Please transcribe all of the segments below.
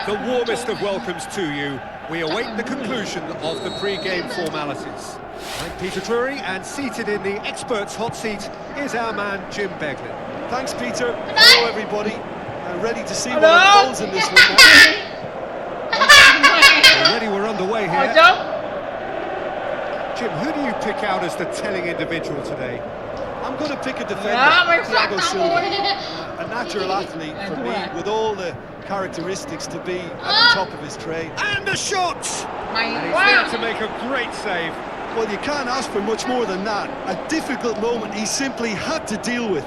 The warmest of welcomes to you. We await the conclusion of the pre-game formalities. I'm Peter Drury, and seated in the experts' hot seat is our man Jim Beglin. Thanks, Peter. Hello, everybody. I'm ready to see what unfolds in this one now. Already we're underway here. Jim, who do you pick out as the telling individual today? I'm going to pick a defender, Thiago Silva. A natural athlete for me, with all the characteristics to be at the top of his trade. And a shot! And he's there to make a great save. Well, you can't ask for much more than that. A difficult moment he simply had to deal with.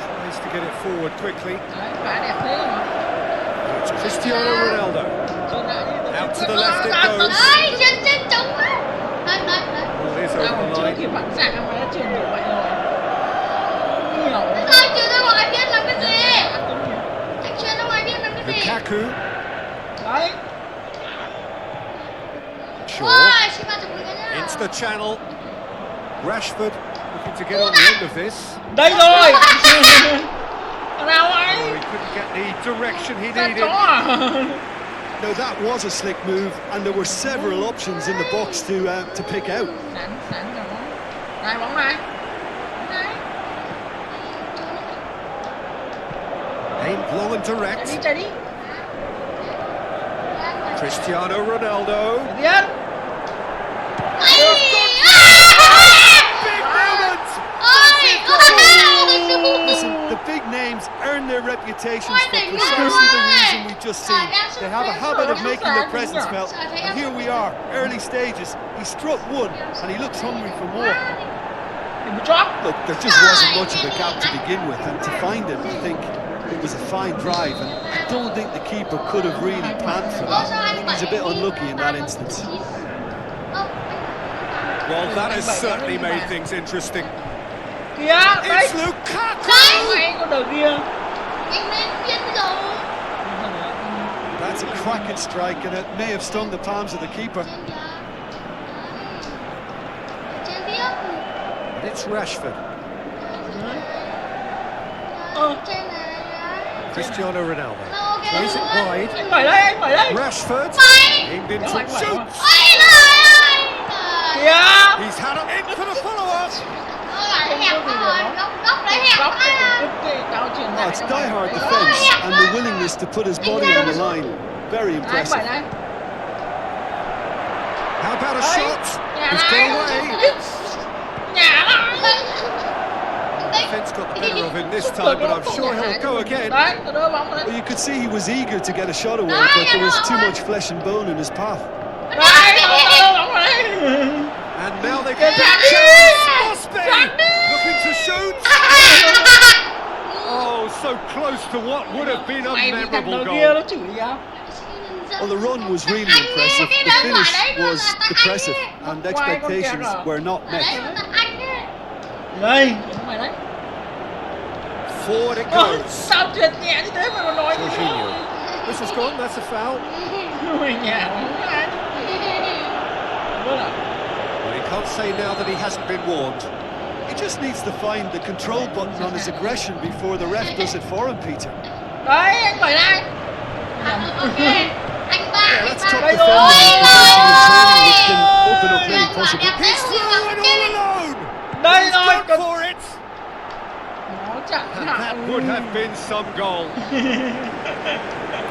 Tries to get it forward quickly. It's Cristiano Ronaldo. Out to the left it goes. Ball is over the line. Lukaku. Shaw. Into the channel. Rashford looking to get on the end of this. Đây rồi. Nào Oh, ấy. he couldn't get the direction he needed. Now that was a slick move, and there were several options in the box to pick out. Sẵn rồi. Này bóng này. Aimed long and direct. Chạy đi. Cristiano Ronaldo. Tiến. Big moment! Listen, the big names earn their reputations for precisely the reason we've just seen. They have a habit of making their presence felt, and here we are, early stages. He struck one, and he looks hungry for more. Look, there just wasn't much of a gap to begin with, and to find him, I think it was a fine drive, and I don't think the keeper could have really planned for that. He's a bit unlucky in that instance. Well, that has certainly made things interesting. Kìa, đây. It's Lukaku! Mày con đầu kia. That's a cracking strike, and it may have stung the palms of the keeper. And it's Rashford. Cristiano Ronaldo. Plays it wide. Anh phải đây, anh phải đây. Rashford. Aimed into shoots. Kìa. He's had it in for the follow-up. Oh, it's die-hard defence, and the willingness to put his body on the line. Very impressive. How about a shot? He's gone away. Defence got the better of him this time, but I'm sure he'll go again. Well, you could see he was eager to get a shot away, but there was too much flesh and bone in his path. And now they get back to Mosby, looking to shoot. Oh, so close to what would have been a memorable goal. Well, the run was really impressive. The finish was depressive, and expectations were not met. Đây, mày đấy. Forward it goes. Sao trượt nhẹ như thế mà nói. Jorginho. This is gone, that's a foul. Người nhà không ai. Well, he can't say now that he hasn't been warned. He just needs to find the control button on his aggression before the ref does it for him, Peter. Đấy, anh phải đây. Yeah, that's top defending and turning, which can open up many possibilities. He's through and all alone. Đây He's rồi. gone for it. Nó chặn And that would have been some goal.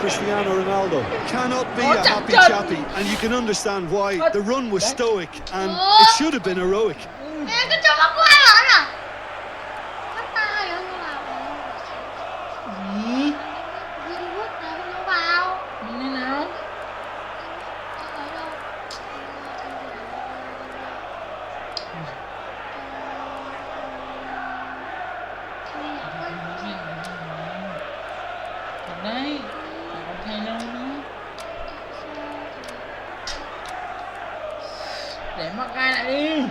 Cristiano Ronaldo cannot be a happy chappy, and you can understand why. The run was stoic, and it should have been heroic. Đấy, còn thay lâu nữa. Để mắc gai lại đi.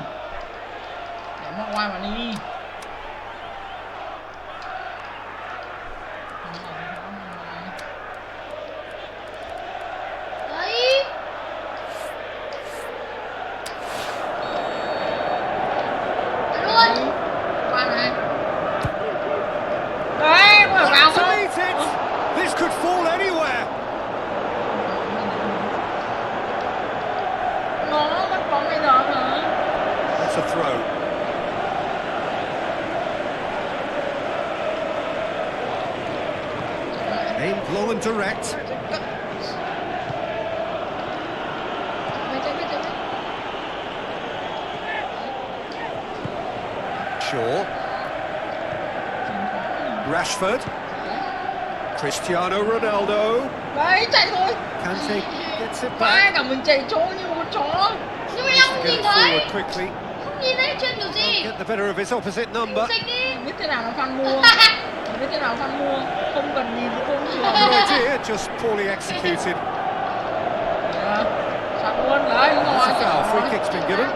Để mắc qua mà đi. That's a throw. Aimed long and direct. Shaw. Rashford. Cristiano Ronaldo. Đấy, chạy thôi. Kante gets it Ba back. cả mình chạy trốn như một con chó. Nhưng mà em không Get nhìn it thấy. forward quickly. Không nhìn thấy chuyện kiểu gì. Get the better of his opposite number. Xích đi. Biết thế nào là fan mua. Biết thế nào fan mua. Không cần nhìn cái công trường. Good idea, just poorly executed. Sạc luôn, đấy, đúng rồi. That's a foul. Free kick's been given.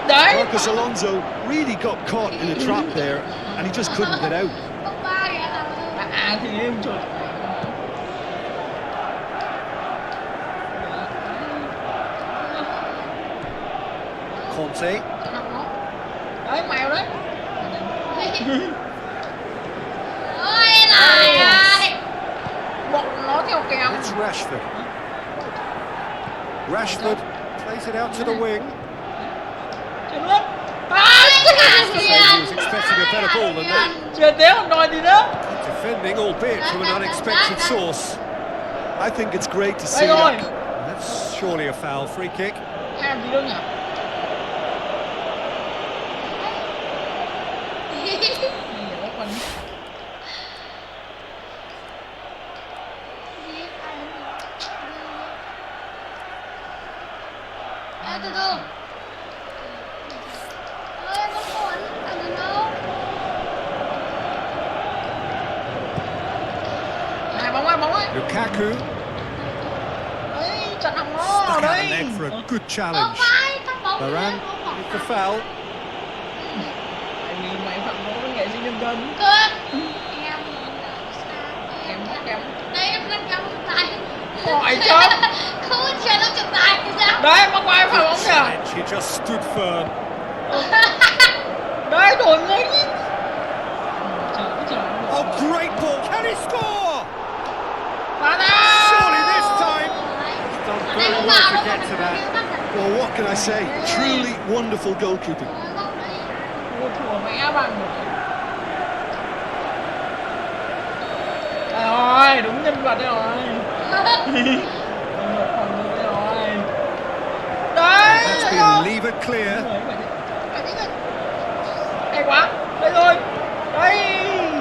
Đấy. Marcus Alonso really got caught in a trap there, and he just couldn't get out. Bốc ba kìa. Thì em chụp. Conte. Đấy, mèo đấy. Ôi trời ơi. Bọn nó theo kèm. It's Rashford. Rashford plays it out to the wing. Chưa nước. He was expecting a better ball than that. Chưa té không đòi gì nữa. Defending, albeit from an unexpected source. I think it's great to see Đây rồi. that. That's surely a foul. Free kick. Em gì đâu nhỉ? Từ từ. Ơi, con cuốn. Anh đừng đâu. Này, bóng ấy. Lukaku Đấy, chặn thằng nó. stuck out the Đấy. leg for a good Ơ challenge. vai, tắt bóng đi Varane em, không with the phải. foul. Tại vì mày phạm lỗi với nghệ sĩ nhân dân. Cơ. Em Kém. đây em gần kéo trọng tài. Hỏi chấm. Không có chuyện đâu trọng tài thì sao? Đấy, mắc vai phải bóng kìa. And he just stood firm. Đấy, đổi ngay đi. Oh, great ball! Can he score? Phá ra. Surely this time. He's done very well to get to that. Well, what can I say? Truly wonderful goalkeeping. Ôi, thua mẹ bằng. Đây rồi, đúng nhân vật đây rồi. Nhân vật phòng ngự đây rồi. Đấy. That's been levered clear. Hay quá. Đây rồi. Đây.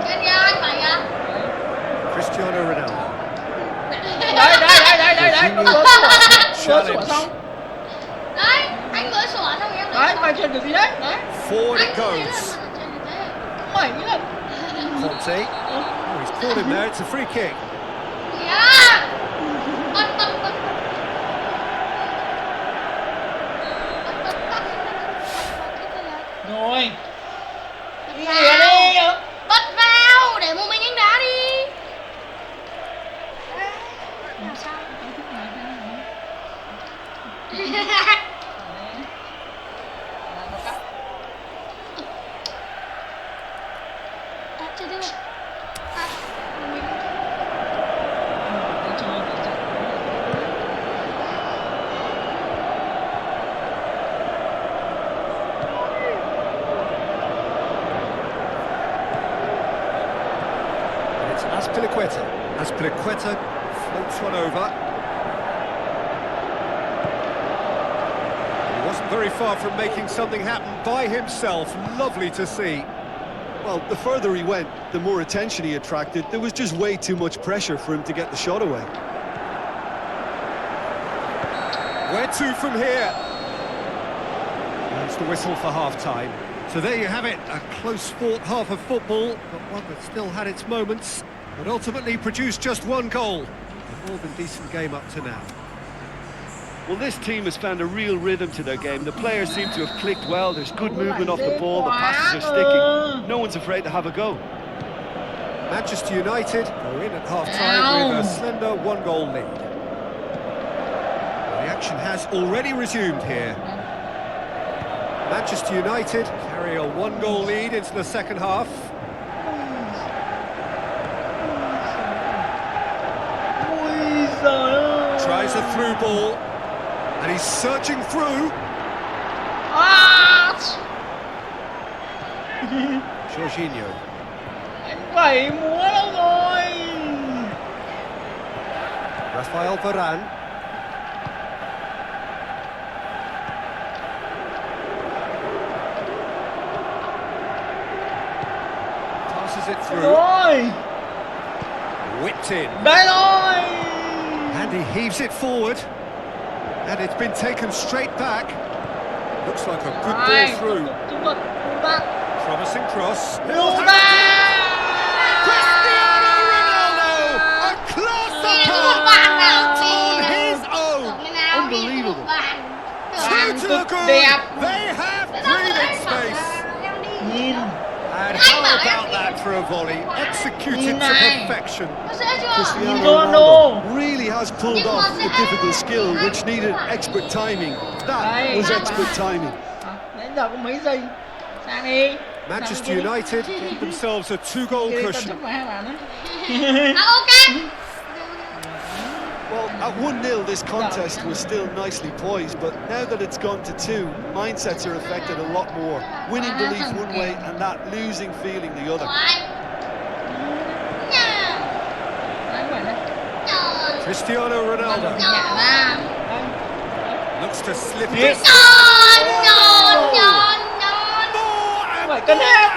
Trên kìa, anh phải kìa. Cristiano Ronaldo. Đấy. Vừa sủa xong. Đấy, anh mới sủa xong em. Đấy, mày truyền kiểu gì đấy? Đấy. Forward it Anh goes. Mày nghĩ là Conte. Oh, he's caught him there. It's a free kick. Kìa. Bật. rồi. Đi về đi. Bật vào để một mình anh đá đi. Làm sao? Chưa chưa. And it's Azpilicueta. Azpilicueta floats one over. He wasn't very far from making something happen by himself. Lovely to see. Well, the further he went, the more attention he attracted. There was just way too much pressure for him to get the shot away. Where to from here? That's the whistle for half-time. So there you have it, a close-fought half of football, but one that still had its moments, but ultimately produced just one goal. A more than decent game up to now. Well, this team has found a real rhythm to their game. The players seem to have clicked well. There's good movement off the ball. The passes are sticking. No one's afraid to have a go. Manchester United go in at half-time with a slender one-goal lead. Well, the action has already resumed here. Manchester United carry a 1-goal lead into the second half. Ui giời ơi. Tries a through ball, and he's searching through. Jorginho. Anh phải múa đâu rồi. Rafael Varane. Passes it through. Rồi. Whipped in. Đây rồi. And he heaves it forward. And it's been taken straight back. Looks like a good ball through. Promising cross. Cristiano Ronaldo! A class apart on his own! Unbelievable. Two to the good. They have breathing space. Nhìn. And how about that for a volley? Executed to perfection. Cristiano Ronaldo. Ronaldo really has pulled off a difficult skill which needed expert timing. That was expert timing. Nãy giờ có mấy giây. Sang đi. Manchester United give themselves a 2-goal cushion. Well, at 1-0 this contest was still nicely poised, but now that it's gone to 2, mindsets are affected a lot more. Winning belief one way and that losing feeling the other. Cristiano Ronaldo looks to slip it. Phải cân hết.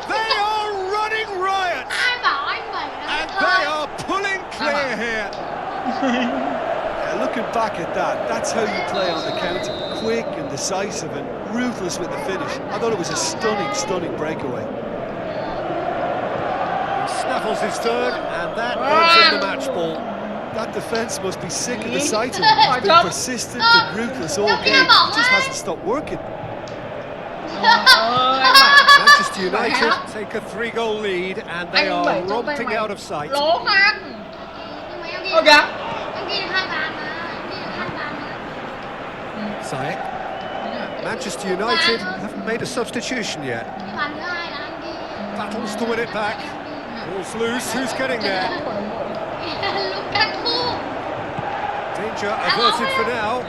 They are running riot, and they are pulling clear here. Yeah, looking back at that, that's how you play on the counter. Quick and decisive and ruthless with the finish. I thought it was a stunning breakaway. He snaffles his third, and that ends in the match ball. That defence must be sick of the sight of it. It's been persistent and ruthless all game. It just hasn't stopped working. Manchester United take a 3-goal lead, and they are romping out of sight. Lố khác. Ôi kìa. Ziyech. Manchester United haven't made a substitution yet. Battles to win it back. Ball's loose. Who's getting there? Danger averted for now.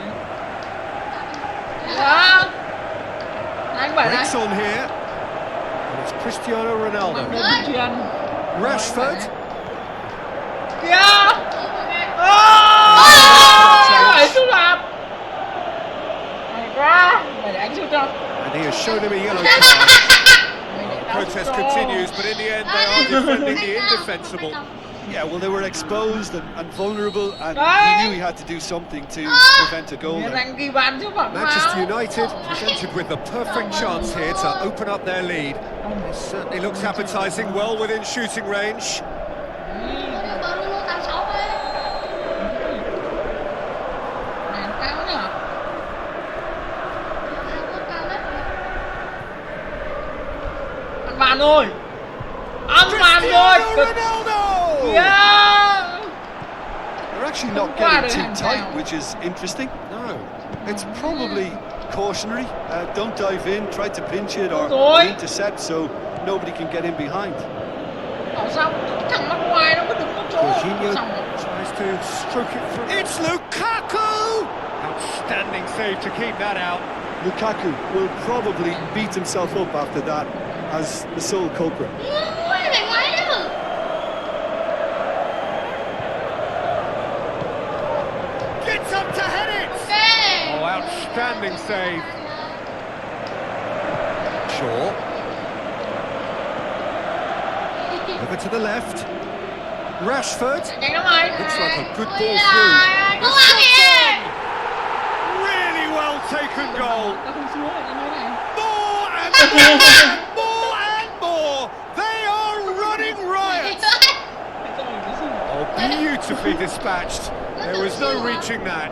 Anh bảy này. Breaks on here. And it's Cristiano Ronaldo. Rashford. Kìa. Phải sút lạp. Hay quá. Mày để anh sút cho. And he has shown him a yellow card. The protest continues, but in the end they are defending the indefensible. Yeah, well, they were exposed and vulnerable, and he knew he had to do something to prevent a goal there. Manchester United presented with the perfect chance here to open up their lead. It certainly looks appetising, well within shooting range. Ăn bàn rồi. Ăn bàn rồi. Ronaldo! Yeah! They're actually not getting too tight, which is interesting. No. It's probably cautionary. Don't dive in, try to pinch it or intercept so nobody can get in behind. Bảo sao thằng mắc ngoài nó có đứng có chỗ. Jorginho tries to stroke it through. It's Lukaku! Outstanding save to keep that out. Lukaku will probably beat himself up after that as the sole culprit. Gets up to head it! Oh, outstanding save. Shaw. Over to the left. Rashford. Nhanh lắm mày. Looks like a good ball through. The shot's on! Really well taken goal. Tao không xuống lại cái này. More and more and more and more. They are running riot. Oh, beautifully dispatched. There was no reaching that.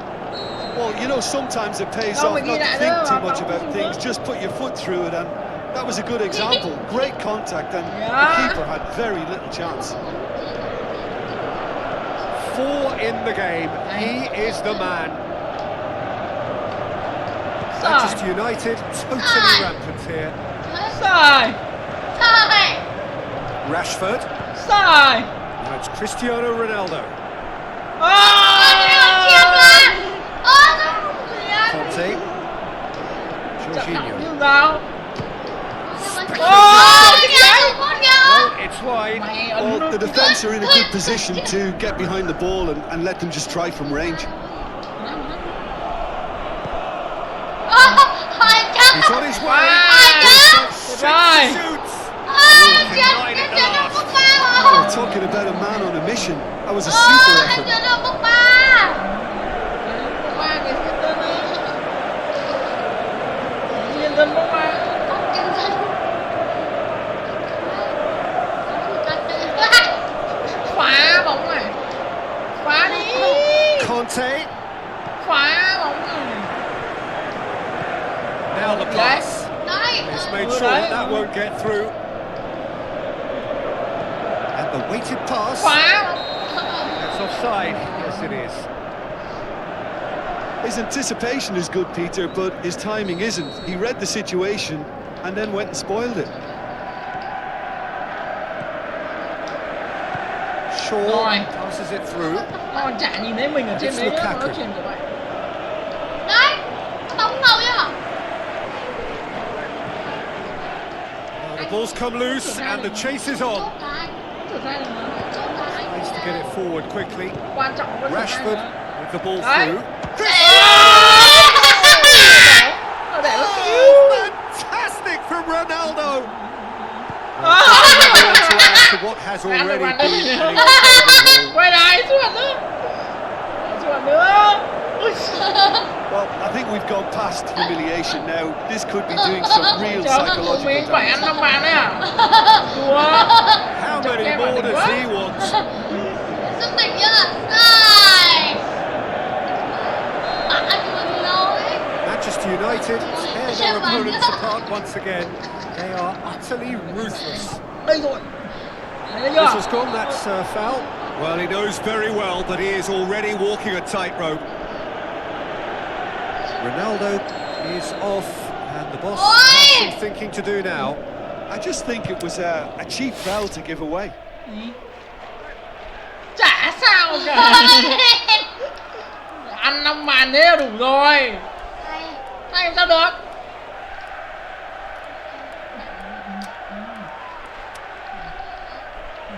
Well, you know, sometimes it pays off not to think too much about things, just put your foot through it, and that was a good example. Great contact, and the keeper had very little chance. 4 in the game. He is the man. Manchester United totally rampant here. Sai. Rashford. Sai. Now it's Cristiano Ronaldo. Conte. Jorginho. Sao? No, it's wide. Well, the defence are in a good position to get behind the ball and let them just try from range. He's on his way. Right. We're talking about a man on a mission. That was a super effort. Nhân dân bóng ma. Phá bóng này. Phá đi. Conte. Phá bóng này. Now the pass. He's made sure that won't get through. And the weighted pass. Phá. That's offside. Yes, it is. His anticipation is good, Peter, but his timing isn't. He read the situation and then went and spoiled it. Shaw Rồi. passes it through. Nó chả nhìn thấy mình ở trên đấy á, nó chuyền của bạn. Now the ball's come loose and the chase is on. Thực ra là Nice to get it forward quickly. quan trọng vẫn là Rashford with the ball Đấy. through. Nó để nó Oh, fantastic from Ronaldo. To add to what has already been an incredible goal. quay lại xuống nữa. Xuống nữa. Ui. Well, I think we've gone past humiliation now. This could be doing some real Trời ơi, psychological mình phải ăn damage. 5 bàn đấy à? Đùa. How many more does he want? Manchester United tear their opponents apart once again. They are utterly ruthless. Đây rồi. Đấy This chưa? has gone, that's a foul. Well, he knows very well that he is already walking a tightrope. Ronaldo is off, and the boss has some thinking to do now. I just think it was a cheap foul to give away. Chả sao cả. Ăn 5 bàn thế là đủ rồi. Hay làm sao được?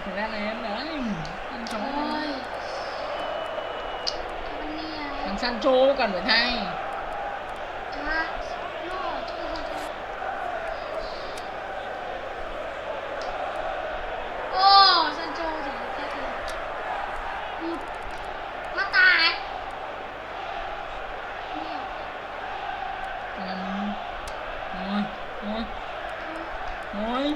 Thực ra là em đấy. Ăn chó. Thằng Sancho nó cần phải thay. Rồi, rồi. Rồi.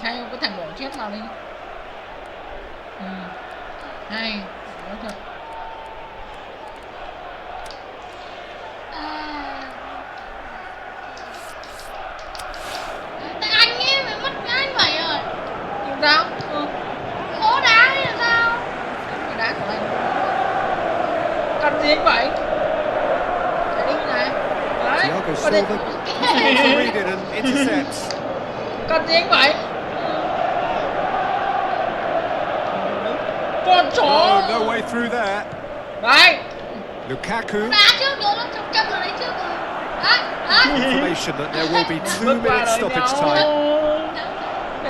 Thay cái thằng đổ chết vào đi. Hay. Nói thật. Nhưng sao? Đá của anh. Cần gì anh vậy? Để đi này. Đấy. Thiago Có đi. Silva to read it and intercepts. Cần gì anh vậy? Con chó. No, no way through there. Đấy. Lukaku. Information that there will be 2 minutes stoppage time.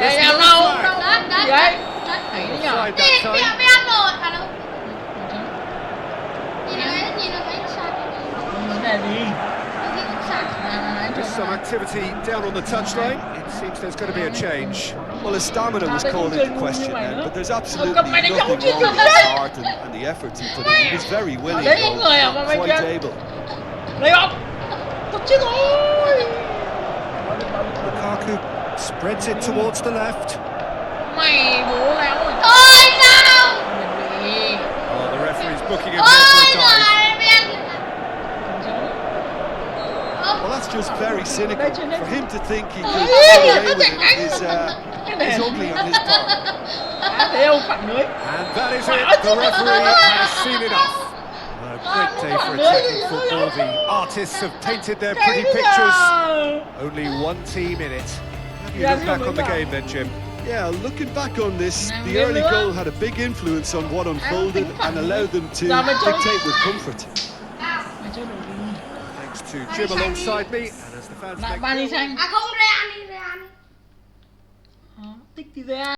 Để em đâu? Gì đấy? Thấy đấy nhở? Offside that time. Để đi. There's some activity down on the touchline. It seems there's going to be a change. Well, his stamina was called into question then, but there's absolutely Cầm mày đánh nothing nhau chứ wrong đừng with his đấy. heart and the efforts he put in. He was very willing, Đấy có người à mà mày quite kia. able. Lấy không? Tôi chết rồi. Lukaku spreads it towards the left. Mày bố léo rồi. Mình bị. Oh, the referee's booking him here for a dive. Well, that's just very cynical. For him to think he could Ê, get away nó with thành it anh. is is ugly on his part. Thấy không, phản lưới. And that is it. The referee has seen enough. A great day for attacking football. The artists have painted their pretty pictures. Only one team in it. How do you look back on the game then, Jim? Yeah, looking back on this, the early goal had a big influence on what unfolded and allowed them to dictate with comfort. Mày chơi được gì? Thanks to Jim alongside me, and as the fans Lại make ba đi xanh. À không, Real đi, Real đi. Tích thì ra.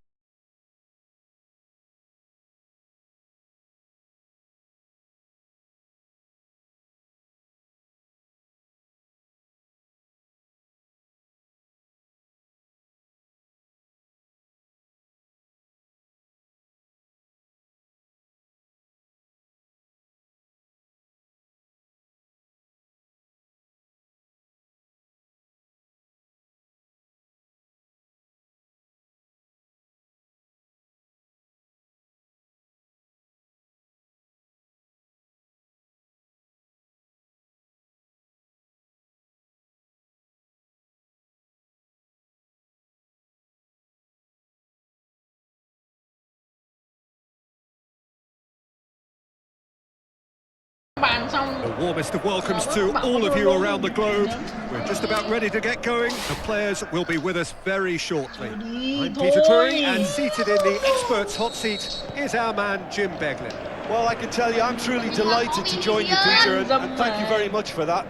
The warmest of welcomes to all of you around the globe. We're just about ready to get going. The players will be with us very shortly. I'm Peter Drury, and seated in the experts' hot seat is our man Jim Beglin. Well, I can tell you, I'm truly delighted to join you, Peter, and thank you very much for that.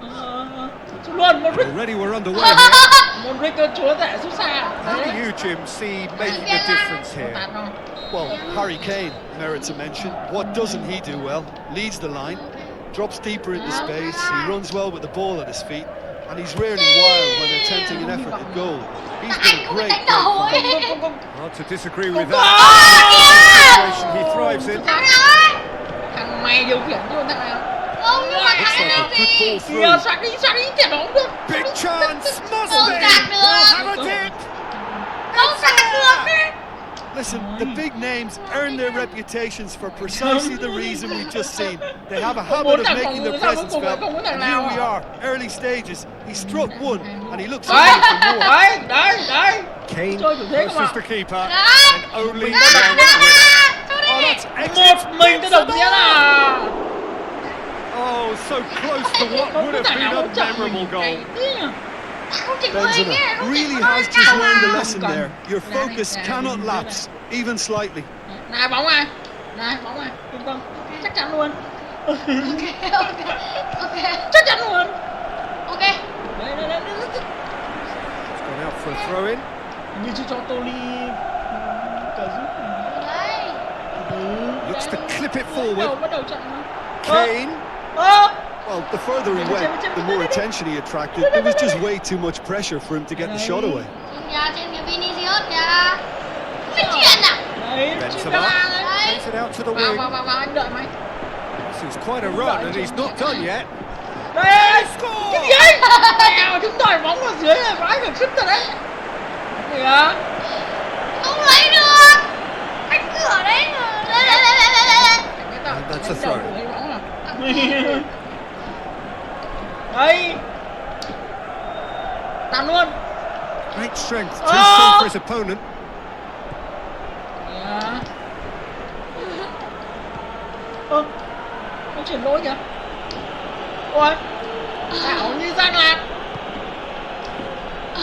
Already we're underway here. How do you, Jim, see making a difference here? Well, Harry Kane merits a mention. What doesn't he do well? Leads the line, drops deeper into space, he runs well with the ball at his feet, and he's rarely wild when attempting an effort at goal. He's been a great Hard to disagree with that. Situation he thrives in. Thằng mày điều khiển chứ thằng nào? Không, nhưng mà Looks thằng like nào a good thì ball Kìa, through. xoát đi, tiền đóng được. Big chance, must Không be. đạt được. We'll have a dip. không đạt được đi. Listen, the big names earn their reputations for precisely the reason we've just seen. They have a habit of making their presence felt, and here we are, early stages. He struck one, and he looks hungry for more. Đấy. Kane Chơi kiểu thế không closest ạ? to keeper, Đấy. and only Đó, one winner. cho Oh, đi. that's excellent. Một mình tôi đồng nghĩa là Oh, so close to what không would có have thằng been nào a hỗ trợ memorable mình goal. cái tí nhỉ? Không chỉnh người Benzema nhé, không really chỉnh has người just nào. learned the lesson there. Your focus cannot lapse, even slightly. Này bóng này, yên tâm, chắc chắn luôn. Ok. Chắc chắn luôn. Ok. Đấy. It's gone out for a throw-in. Như chưa cho Toli cờ giúp. Đấy. Looks to clip it forward. Bắt đầu trận. Kane. Well, the further he went, the more attention he attracted. There was just way too much pressure for him to get the shot away. Trên cái Vinicius kìa. Cái chuyện à? Đấy, Benzema takes it out to the wing. vào, anh đợi mày. This is quite a run, and he's not done yet. Đây, cái gì ấy? Mèo, chúng đòi bóng ở dưới này, vãi cả khứt rồi đấy. Kìa. Không lấy được. Anh cửa đấy. That's a throw. Đấy. Tạm luôn. Great strength, too strong for his opponent. Nó chuyển lỗi kìa. Ôi. Ảo như răng lạc.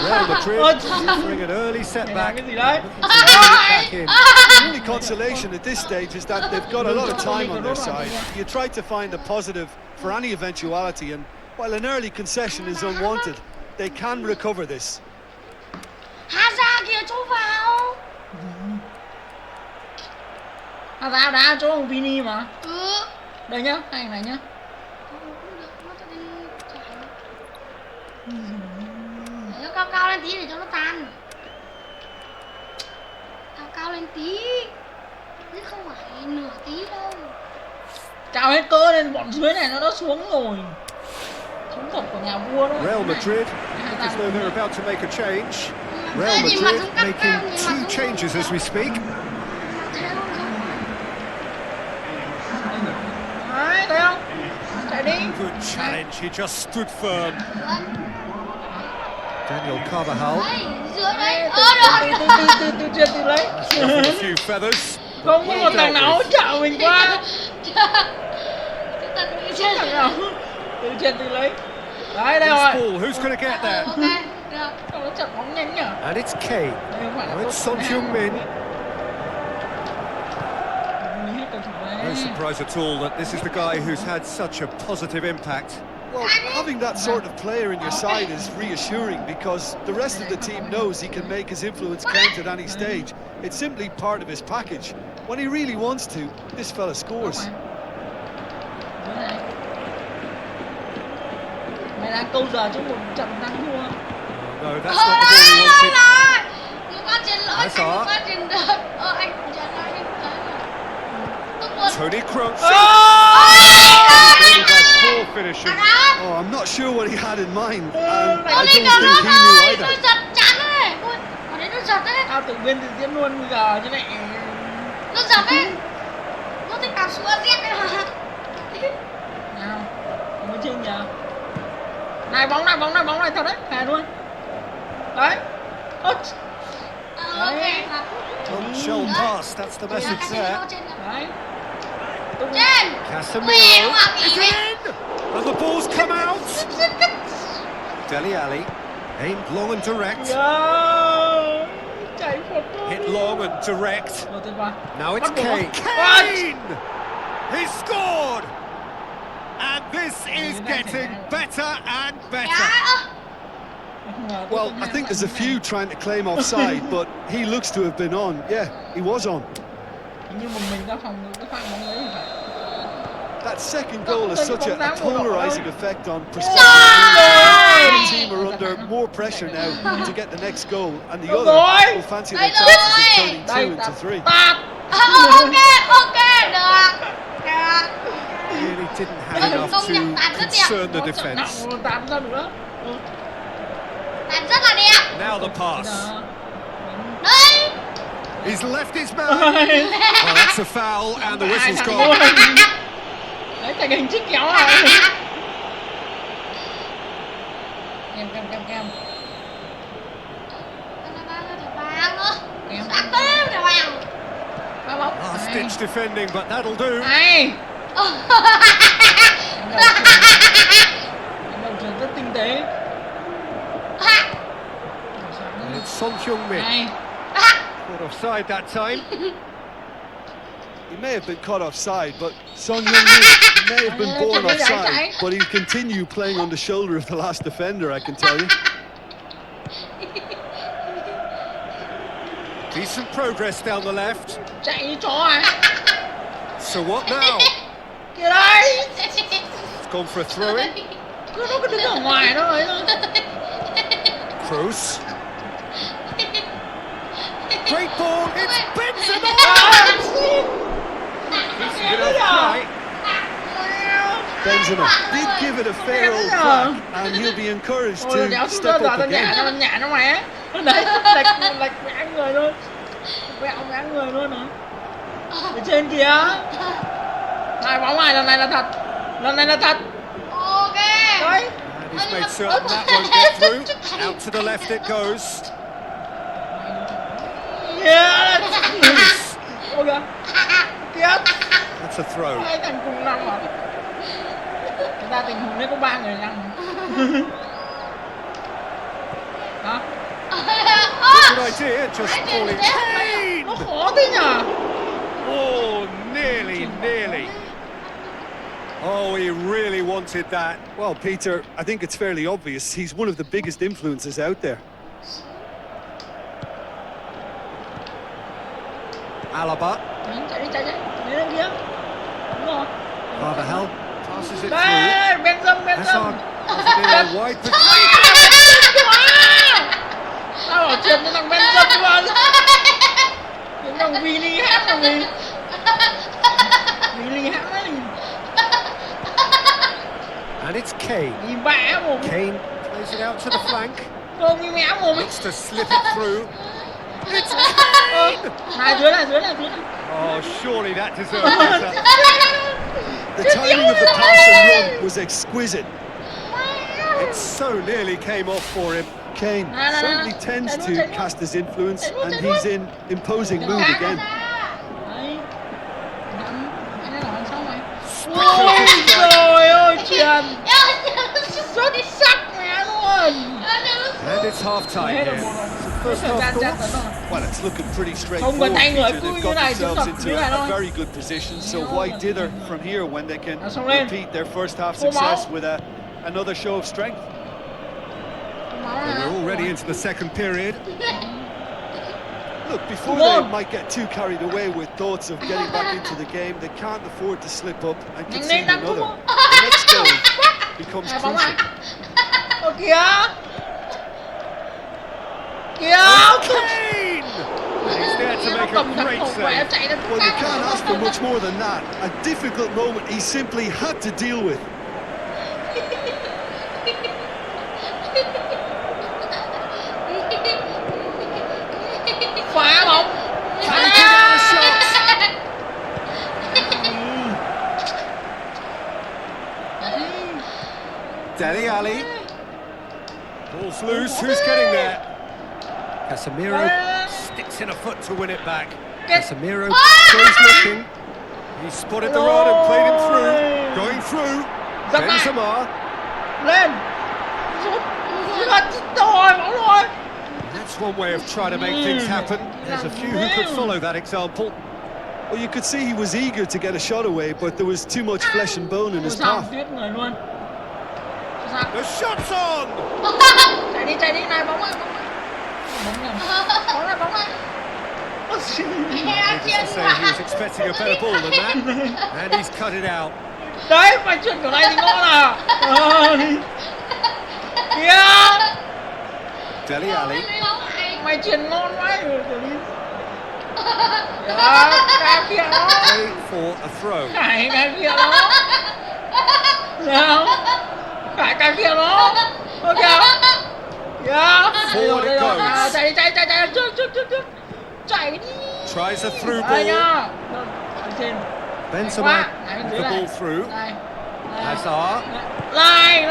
Real Madrid suffering an early setback. Cái gì đấy? Back in. The only consolation at this stage is that they've got a lot of time on their side. You try to find a positive for any eventuality, and while an early concession is unwanted, they can recover this. Hazard kìa, cho vào. Hazard đá chỗ ông Vini mà. Ừ. Đây nhá, anh này nhá. Để nó cao lên tí để cho nó tan. Cao lên tí. Chứ không phải nửa tí đâu. Cao hết cỡ lên, bọn dưới này nó đã xuống rồi. Xuống phẩm của nhà vua đó. Real Madrid, as though they're about to make a change. Real Madrid making 2 changes as we speak. Đấy, thấy không? Chạy đi. Good challenge, he just stood firm. Daniel Carvajal. Đấy, dưới đấy. Từ trên từ lấy. Ruffled a few feathers. Không có một thằng nào hỗ trợ mình qua. Tận từ trên. Thằng nào từ trên từ lấy. Đấy đây Loose rồi. ball, who's going to get there? Ok, được. Không nó chặt bóng nhanh nhỉ. And it's Kane. Đây không phải là Now tốt it's Son Heung-min. Mình hết cầu thủ No đấy. surprise at all that this is the guy who's had such a positive impact. Well, having that sort of player in your side is reassuring because the rest of the team knows he can make his influence count at any stage. It's simply part of his package. When he really wants to, this fella scores. Mày đang câu giờ chứ một trận đang thua. No, that's not the ball he wanted. Người qua trên lỗi, That's anh all. qua trên đợt. Anh chán nói anh tới. Tức luôn. Tony Kroos. Oh! Really by poor finishing. Oh, I'm not sure what he had in mind. I Tony don't think Kroos he knew ơi, either. tôi giật chán ấy. Ui, ở đấy nó giật ấy. Tao tự viên thì diễn luôn bây giờ chứ này. Nó giật ấy. Nó thích đạp xuống giết đấy hả? Nào, mới chơi nhờ. Này bóng này thật đấy, thề luôn. Đấy. Ok, thật. Don't show pass, that's the message there. Đấy. Trên. Mẹ Casemiro. hoàng Is nghỉ it đấy. in? And the ball's come out. Dele Alli. Aimed long and direct. Yeah. Chạy phột luôn. Hit long and direct. Đầu tiên qua. Now it's Bắt buộc. Kane. Kane! He scored! And this is getting better and better. Well, I think there's a few trying to claim offside, but he looks to have been on. Yeah, he was on. Nhưng mà mình ra phòng cái pha bóng đấy thì phải. That second goal has such a polarizing effect on Sai! perspective. One team are under more pressure now to get the next goal, and the other will fancy their chances of turning two into three. Tạt. Ok, được. Really didn't have enough to concern the defence. Nào, tạt ra nữa. Tạt rất là đẹp. Now the pass. Đấy. He's left his man. Well, that's a foul, and the whistle's gone. Đấy, thành hình chiếc kéo rồi. Kem. Vàng nữa. Sáng tới là vàng. Phá bóng. Last ditch defending, but that'll do. Này. Đầu trường rất tinh tế. And it's Son Heung-min. Này. Caught offside that time. He may have been caught offside, but Son Heung-min may have been born offside, but he continued playing on the shoulder of the last defender, I can tell you. Decent progress down the left. Chạy như chó à. So what now? Kìa đây. It's gone for a throw-in. Nó cứ đứng ở ngoài nó ấy thôi. Kroos. Great ball, it's Benzema! Decent enough try. Benzema did give it a fair old crack, and he'll be encouraged Ôi, đéo to xuống step giờ up tao again. nhả nó mày á. Đấy, lệch mẹ người luôn. Mẹ người luôn hả? Ở trên kìa. Này bóng này lần này là thật. Ok. Đấy. And he's made certain that won't get through. Out to the left it goes. Yes. Ôi kìa. Tiếp. That's a throw. Hai thằng cùng nằm à? Chúng ta tình huống đấy có 3 người nằm. Hả? Good idea, just falling. Kane! Nó khó thế nhở? Oh, nearly. Oh, he really wanted that. Well, Peter, I think it's fairly obvious he's one of the biggest influences out there. Alaba. Chạy đi. Đi lên kia. Đúng rồi. Carvajal passes it through. Đây, Benzema. Hazard passes it in a wide position. Tao ở truyền cho thằng Benzema luôn. Những thằng Vini hát là gì? Vini hát ấy. And it's Kane. Đi vã mồm. Kane plays it out to the flank. Không đi mẽ mồm ấy. Looks to slip it through. It's Kane! Này dưới này. Oh, surely that deserves better. The timing of the pass and run was exquisite. It so nearly came off for him. Kane certainly tends to cast his influence, and he's in imposing mood again. Đấy. Anh đã nói xong rồi. Ôi trời ơi, Truyền xuất sắc mẹ luôn. And it's half-time here. First half thoughts? Well, it's looking pretty Không straightforward, cần thay người, Peter. cứ They've như got này chúng themselves tập như into này a thôi. very good position, so why dither from here when they can Xong lên. repeat their first half Cô máu. success with another show of strength? Well, we're already into the second period. Look, before Come they on. might get too carried away with thoughts of getting back into the game, they can't afford to slip up and Nhanh concede lên, đang another. thua. The next goal becomes Này bóng này. crucial. Ôi kìa. Kìa. Kane! He's there to make a great save. Well, you can't ask for much more than that. A difficult moment he simply had to deal with. Phá bóng. Taking out a shot. Dele Alli. Ball's loose. Who's getting there? Casemiro sticks in a foot to win it back. Casemiro goes looking. He spotted the run and played him through. Going through. Benzema. Lên. Sút. Rồi, bóng rồi. That's one way of trying to make things happen. There's a few who could follow that example. Well, you could see he was eager to get a shot away, but there was too much flesh and bone in his Sao path. tuyết người luôn. Sao? The shot's on! Chạy đi này, bóng này. Bóng này. Bóng này, bóng này. Needless to say, he was expecting a better ball than that, and he's cut it out. Đấy, mày chuyển kiểu này thì ngon à. Kìa. Dele Alli. Mày chuyển ngon quá rồi, kiểu đi. Dạ, cái kia đó. Play for a throw. Cái kia đó. Dạ. Cái kia đó. Ok. Dạ. Forward it goes. Chạy trước. Chạy đi. Tries a through Đây ball. nhá. Trên. Benzema with the ball through. Đây. Hazard. Lại.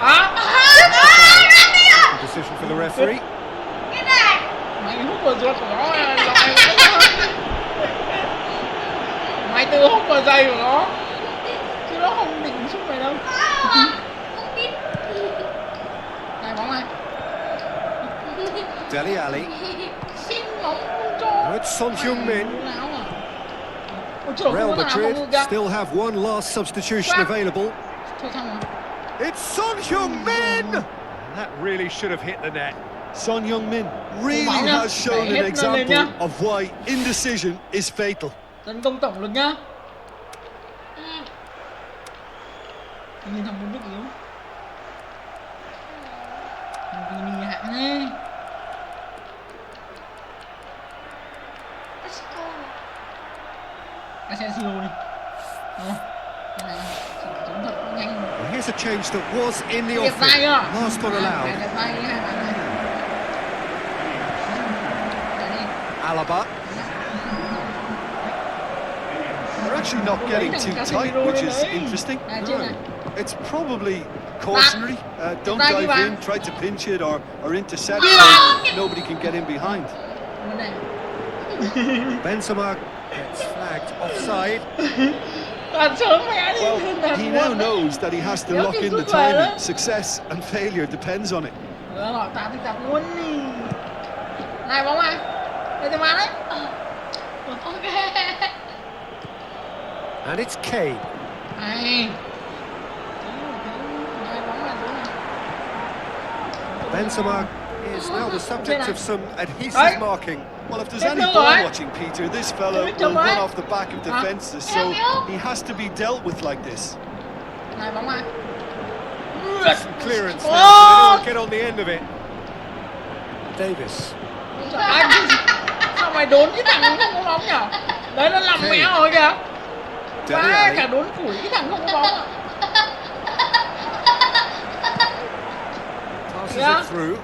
Đó. Decision for the referee. Mày hút vào ruột của nó. Mày tự hút vào giày của nó. Chứ nó không định xúc mày đâu. Này bóng này. Dele Alli. Xin bóng cho. It's Son Heung-min. Real Real Madrid still have one last substitution available. It's Son Heung-min! That really should have hit the net. Son Heung-min really has shown an example of why indecision is fatal. Tấn công tổng lực nhá. Nhìn thằng Đức yếu. Vini hạng này. Asensio đi. Cái này chống thật nhanh. Well, here's a change that was in the offing. Last one allowed. Alaba. They're actually not getting too tight, which is interesting. It's probably cautionary. Don't dive in, try to pinch it or intercept so nobody can get in behind. Benzema gets flagged offside. Well, he now knows that he has to lock in the timing. Success and failure depends on it. Này bóng này. Đây thì mà đấy. Ok. And it's Kane. Này. Benzema is now the subject of some adhesive marking. Well, if there's any ball watching, Peter, this fellow will run off the back of defences, so he has to be dealt with like this. Này bóng này. Some clearance now, so they don't get on the end of it. Davis. Sao mày đốn cái thằng không có bóng nhỉ? Đấy nó làm mẹ rồi kìa. Quá cả đốn phủi cái thằng không có bóng. Passes it through.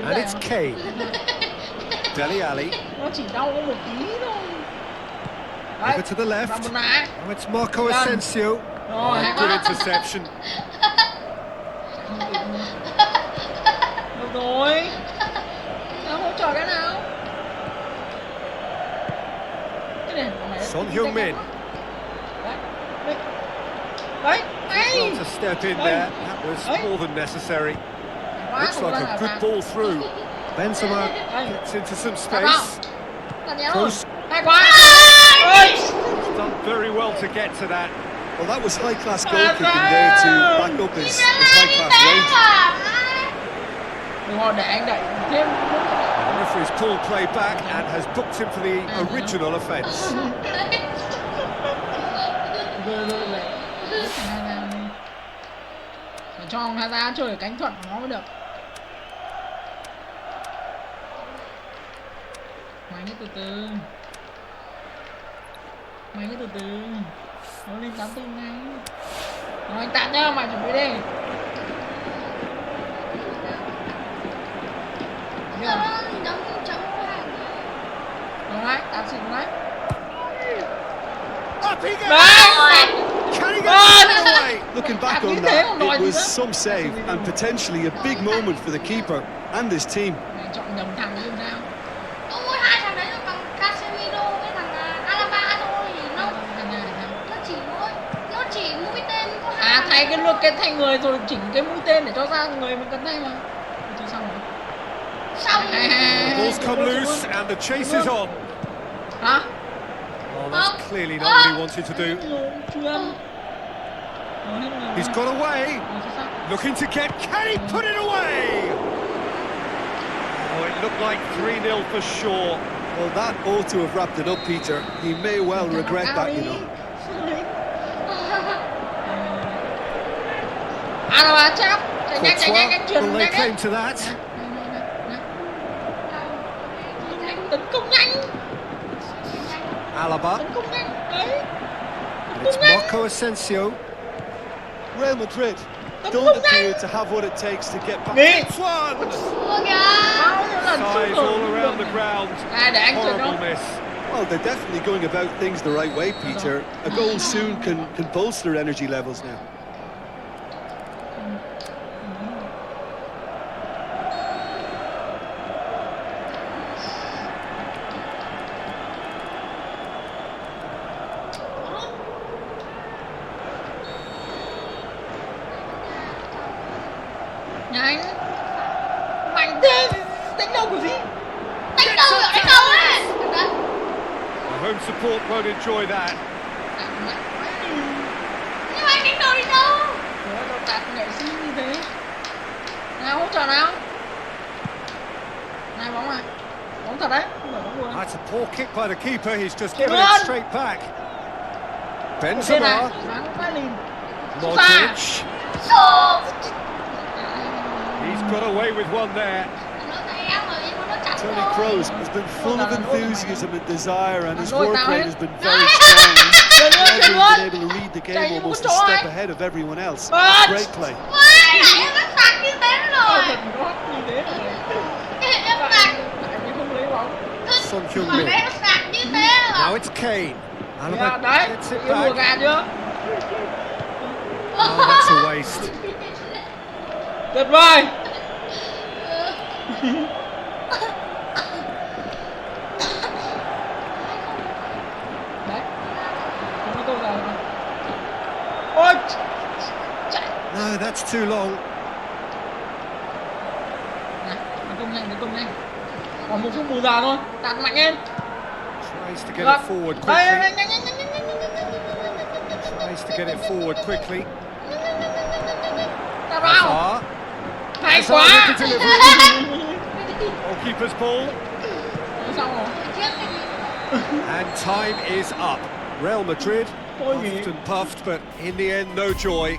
And it's Kane. Dele Alli. Nó chỉ đau có một tí thôi. Over to the left. Now it's Marco Asensio. Rồi, hay Good quá. interception. Được rồi. Nào hỗ trợ cái nào. Cái này Son Heung-min. Đấy. Đấy. Well to step in there. That was more than necessary. Looks like a good ball through. Benzema gets into some space. Close. Hay quá. Ôi. Done very well to get to that. Well, that was high-class goalkeeping there to back up his high-class range. Đừng để anh đẩy thêm. The referee's pulled play back and has booked him for the original offence. Rồi. Để cho ông Hazard chơi ở cánh thuận của nó mới được. Máy từ từ. Nó lên 84 ngay. Rồi anh Tạn nhá, mày chuẩn bị đi. Rồi đấy, Tạn xịn đấy. Up he goes! Can he get it away? Looking back on that, it was some save and potentially a big moment for the keeper and his team. Mày chọn nhầm thằng như nào? Ôi, hai thằng đấy nó bằng Casemiro với thằng Alaba thôi thì nó chỉ mũi tên có hai. À thay cái thay người rồi chỉnh cái mũi tên để cho ra người mình cần thay mà. Chưa xong rồi. Xong. The ball's come loose and the chase is on. Hả? Oh, that's clearly not what he wanted to do. He's got away. Looking to get. Can he put it away? Oh, it looked like 3-0 for sure. Well, that ought to have wrapped it up, Peter. He may well regret that, you know. Alaba chắc. Chạy nhanh chuyển Well, they nhanh came to that. Tấn công nhanh. Alaba. Tấn công nhanh. Đấy. And it's Marco Asensio. Real Madrid don't appear to have what it takes to get back. Đi. It's one. Ủa kìa. Size all around the ground. Để anh chuyển Horrible không? miss. Well, they're definitely going about things the right way, Peter. A goal soon can bolster energy levels now. Nhanh. Mạnh thế. Đánh đâu của gì? Đánh đâu ấy. The home support won't enjoy that. Nhưng mà anh đánh đâu đi đâu? Ủa, đâu tạt nghệ sĩ như thế. Nào hỗ trợ nào. Này bóng à. Bóng thật đấy. Không phải bóng vừa. That's a poor kick by the keeper. He's just Come given on. it straight back. Trên này. Benzema. Sáng phải lìn. Modric. Sô. He's got away with one there. Nó thấy em rồi, nó chặt Tony rồi. Kroos has been full of enthusiasm and desire, and his Lôi work tao rate ấy. has been very strong. Chuyển luôn, He's chuyển been luôn. able to read the Chạy game nhưng almost có a chỗ step ấy. ahead of everyone else. Bật. Great play. Ôi, lại em bắt sạc như thế rồi. Thật gót như thế rồi. Em sạc. Tại vì không lấy bóng. Son Mà Heung-min. em sạc như thế Now rồi. it's Kane. Dạ, Alaba đấy. gets it Yêu đùa back. gà chưa? Oh, that's a waste. Tuyệt vời. Đấy. Không có câu giờ rồi. Ôi. Chạy. No, that's too long. Này, tấn công nhanh. Còn 1 phút bù giờ thôi. Tạt mạnh lên. Tries to get Được. it forward Đây, quickly. nhanh. Tries to get it forward quickly. Tạt vào. Hazard. Hay Hazard quá. with the delivery. Goalkeeper's ball. Xong rồi. And time is up. Real Madrid, Thôi nghỉ. puffed and puffed, but in the end, no joy.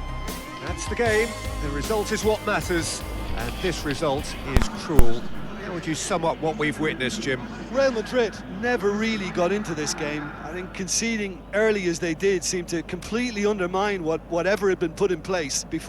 That's the game. The result is what matters. And this result is cruel. How would you sum up what we've witnessed, Jim? Real Madrid never really got into this game. I think conceding early as they did seemed to completely undermine whatever had been put in place before.